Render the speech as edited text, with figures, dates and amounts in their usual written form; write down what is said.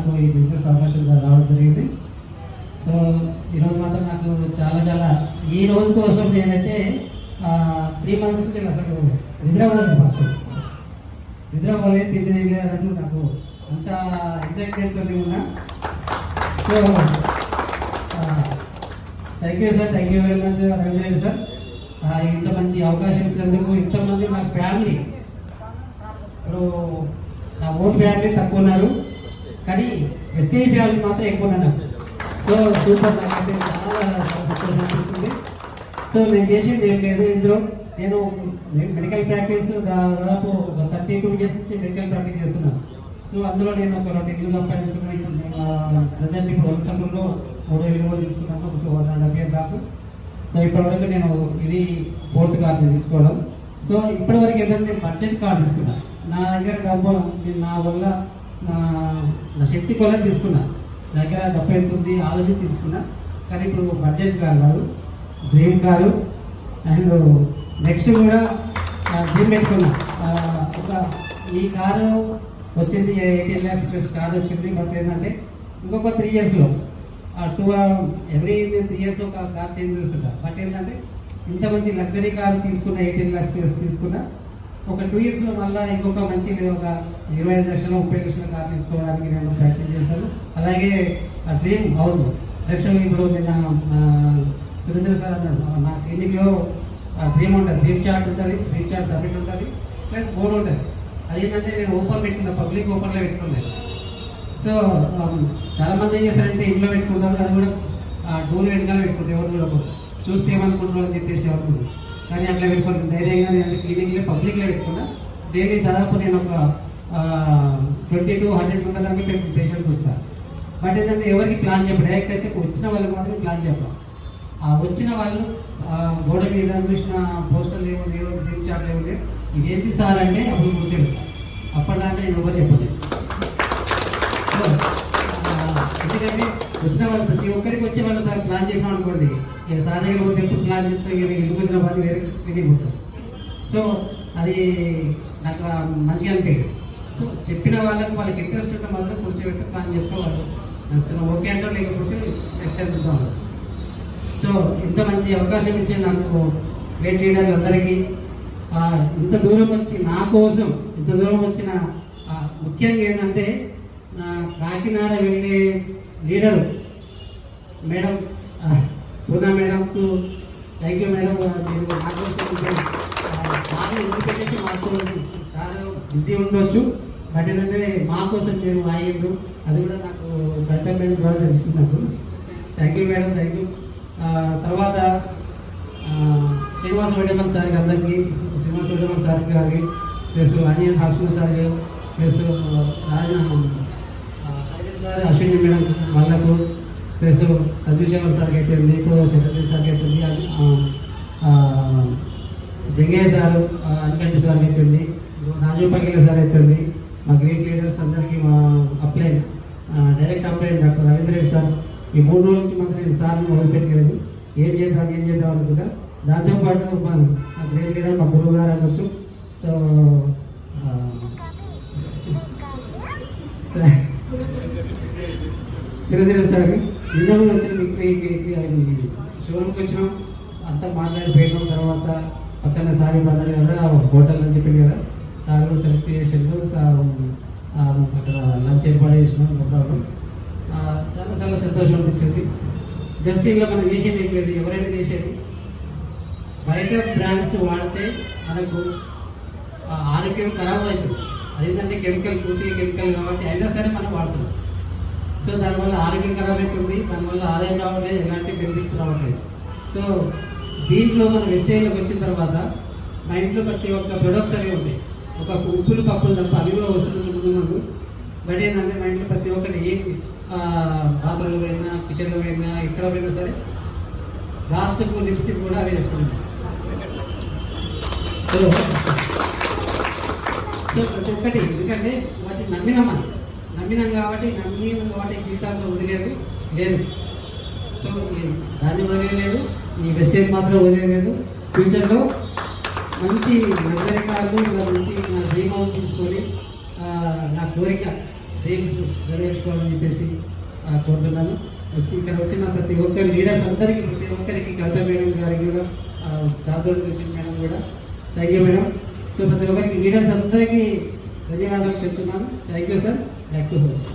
నాకు ఈ బిజినెస్ అవకాశం రావడం జరిగింది. సో ఈరోజు మాత్రం నాకు చాలా ఈ రోజు కోసం నేనైతే 3 months నుంచి అసలు నిద్రపోలేదు. ఫస్ట్ నిద్రపోలేదు, తిండి నాకు అంత ఎక్సైట్మెంట్తో ఉన్నా. So thank you sir, thank you very much Ravindra sir. ఇంత మంచి అవకాశం ఇచ్చినందుకు. ఇంతమంది నా ఫ్యామిలీ, ఇప్పుడు నా ఓన్ ఫ్యామిలీ తక్కువ ఉన్నారు, కానీ ఎస్టీఐ ఫ్యామిలీ మాత్రం ఎక్కువ ఉన్నారు. సో సూపర్, నాకైతే చాలా సంతోషం అనిపిస్తుంది. సో నేను చేసేది ఏం లేదు ఇందులో. నేను మెడికల్ ప్రాక్టీస్ దాదాపు 32 years నుంచి మెడికల్ ప్రాక్టీస్ చేస్తున్నాను. సో అందులో నేను ఒక 2 ఇల్లు సంపాదించుకున్నాను. ప్రజెంట్ ఇప్పుడు వలసంలో 3 ఇల్లు కూడా తీసుకున్నాను, ఒక 1.5 years దాకా. సో ఇప్పటివరకు నేను ఇది 4th కార్డు తీసుకోవడం. సో ఇప్పటివరకు ఏంటంటే నేను బడ్జెట్ కార్డు తీసుకున్నాను. నా దగ్గర డబ్బు నా వల్ల నా శక్తి కొలది తీసుకున్నా. నా దగ్గర డబ్బు ఎంత ఉంది ఆలోచన తీసుకున్నా. కానీ ఇప్పుడు బడ్జెట్ కారు కాదు, డ్రీమ్ కారు. అండ్ నెక్స్ట్ కూడా డ్రీమ్ పెట్టుకున్నా. ఒక ఈ కారు వచ్చింది 18 lakhs ప్లస్ కారు వచ్చింది. బట్ ఏంటంటే ఇంకొక 3 yearsలో ఎవ్రీ 3 years ఒక కార్ చేంజ్ చేస్తుంటా. బట్ ఏంటంటే ఇంత మంచి లగ్జరీ కారు తీసుకున్న 18 lakhs ప్లస్ తీసుకున్నా. ఒక 2 yearsలో మళ్ళీ ఇంకొక మంచి ఒక 25 లక్షల 30 లక్షల కార్ తీసుకోవడానికి నేను ప్రయత్నం చేశాను. అలాగే డ్రీమ్ హౌస్ నెక్స్ట్ ఇప్పుడు నేను సురేంద్ర సార్ అన్నాడు, నా క్లినిక్లో డ్రీమ్ ఉంటుంది, డ్రీమ్ చార్ట్ ఉంటుంది, డ్రీమ్ చార్ట్ సబ్మిట్ ఉంటుంది, ప్లస్ బోర్డు ఉంటుంది. అదేంటంటే నేను ఓపెన్ పెట్టుకున్నా, పబ్లిక్ ఓపెన్లో పెట్టుకున్నాను. సో చాలామంది ఏం చేస్తారంటే ఇంట్లో పెట్టుకుంటారు, అది కూడా డోర్ వెనకాల పెట్టుకుంటారు, ఎవరు చూడకూడదు, చూస్తే ఏమనుకుంటున్నారు అని చెప్పేసి అనుకుంటున్నారు. కానీ అట్లా పెట్టుకుంటాను ధైర్యంగా. నేను క్లినిక్లో పబ్లిక్లో పెట్టుకున్నా. డైలీ దాదాపు నేను ఒక 20 to 100 మంది దాకా పేషెంట్స్ వస్తారు. బట్ ఏంటంటే ఎవరికి ప్లాన్ చెప్పడం, డైరెక్ట్ అయితే వచ్చిన వాళ్ళకి మాత్రం ప్లాన్ చెప్పాం. వచ్చిన వాళ్ళు గోడ మీద చూసిన పోస్టర్లు ఏముంది, డ్రీమ్ చార్ట్లు ఏముంది, ఇదేంటి సార్ అంటే అప్పుడు కూర్చోండి. అప్పటిదాకా నేను ఎవరు చెప్పలేదు. ఎందుకంటే వచ్చిన వాళ్ళు ప్రతి ఒక్కరికి వచ్చే వాళ్ళు ప్లాన్ చెప్పినాం అనుకోండి, సార్ దగ్గర పోతే ఎప్పుడు ప్లాన్ చెప్తే ఇంటికి వచ్చిన వాళ్ళు వేరే క్లినిక్ పోతారు. సో అది నాకు మంచిగా అనిపించదు. సో చెప్పిన వాళ్ళకి ఇంట్రెస్ట్ ఉంటే మాత్రం కూర్చోబెట్టి ప్లాన్ చెప్తే వాళ్ళు నచ్చుతున్నాం, ఓకే అంటారు, లేకపోతే నెక్స్ట్ టైం చూద్దాం. సో ఇంత మంచి అవకాశం ఇచ్చే నాకు గ్రేట్ లీడర్లు అందరికీ, ఇంత దూరం వచ్చి నా కోసం ఇంత దూరం వచ్చిన ముఖ్యంగా ఏంటంటే కాకినాడ వెళ్ళే లీడరు మేడం పూనా మేడంకు థ్యాంక్ యూ మేడం. నేను నా కోసం సార్ ఎందుకు పెట్టేసి మాకు సార్ బిజీ ఉండవచ్చు, బట్ ఏంటంటే మా కోసం నేను అయ్యిండు, అది కూడా నాకు దత్తా మేడం ద్వారా తెలుస్తుంది. నాకు thank you madam, thank you. తర్వాత శ్రీనివాస వెడ్డమన్ సార్కి అందరికీ, శ్రీనివాస వెడ్డమన్ సార్ గారికి, plus Anjaneya hospital sir, plus silent sir, Ashwini madam వాళ్ళకు, ప్లస్ సంజీవ్ శేఖర్ సార్కి అయితే ఉంది, ఇప్పుడు సెక్రటరీ సార్కి అవుతుంది, జంగయ్య సారు, అన్కంటి సార్కి అవుతుంది, రాజీవ్ పగిల సార్ అవుతుంది. మా గ్రేట్ లీడర్స్ అందరికీ మా upline direct upline doctor Ravindra Reddy sir. ఈ 3 రోజుల నుంచి మాత్రం నేను సార్ని మొదలుపెట్టలేదు, ఏం చేద్దాం అనుకుంటా. దాంతోపాటు మా గ్రేట్ లీడర్ మా గురువు గారు అనొచ్చు. సో సురేంద్ర సార్ నిన్న వచ్చిన షోరూమ్కి వచ్చినాం, అంతా మాట్లాడిపోయినాం. తర్వాత పక్కన సార్ మాట్లాడే కదా హోటల్ అని చెప్పింది కదా, సార్ కూడా సెలెక్ట్ చేసాడు. సార్ అక్కడ లంచ్ ఏర్పాటు చేసినాం. చాలా సంతోషం అనిపించింది. జస్ట్ ఇలా మనం చేసేది ఏం లేదు, ఎవరైనా చేసేది బయట బ్రాండ్స్ వాడితే మనకు ఆరోగ్యం ఖరాబ్ అవుతుంది. అదేంటంటే కెమికల్, పూర్తిగా కెమికల్ కాబట్టి అయినా సరే మనం వాడుతున్నాం. సో దానివల్ల ఆరోగ్యం ఖరాబ్ అవుతుంది, దానివల్ల ఆదాయం రావట్లేదు, ఎలాంటి బెనిఫిట్స్ రావట్లేదు. సో దీంట్లో మనం వెజిటేరియన్లోకి వచ్చిన తర్వాత మా ఇంట్లో ప్రతి ఒక్క ప్రొడక్ట్స్ అనేవి ఉంటాయి. ఒక ఉప్పులు పప్పులు తప్ప అవి కూడా వస్తువులు చూపుతున్నాను. బట్ ఏంటంటే మా ఇంట్లో ప్రతి ఒక్కటి ఏ బాత్రూంలో పోయినా, కిచెన్లో పోయినా, ఎక్కడ పోయినా సరే లాస్ట్కు లిప్స్టిక్ కూడా వేసుకుంటాం. సో ప్రతి ఒక్కటి ఎందుకంటే వాటిని నమ్మినాం కాబట్టి జీవితాంతం వదిలేదు. సో దాన్ని వదిలేదు, ఈ వెస్టేజ్ మాత్రం వదిలేదు. ఫ్యూచర్లో మంచి నగరికారులు మంచి నా డ్రీమ్ హౌస్ తీసుకొని నా కోరిక డ్రీమ్స్ నెరవేర్చుకోవాలని చెప్పేసి కోరుతున్నాను. ఇక్కడ వచ్చిన ప్రతి ఒక్కరి లీడర్స్ అందరికీ, ప్రతి ఒక్కరికి, కవిత మేడం గారికి కూడా, చాదోడు చూసిన మేడం కూడా థ్యాంక్ యూ మేడం. సో ప్రతి ఒక్కరికి లీడర్స్ అందరికీ ధన్యవాదాలు చెప్తున్నాను. Thank you sir. Back to host.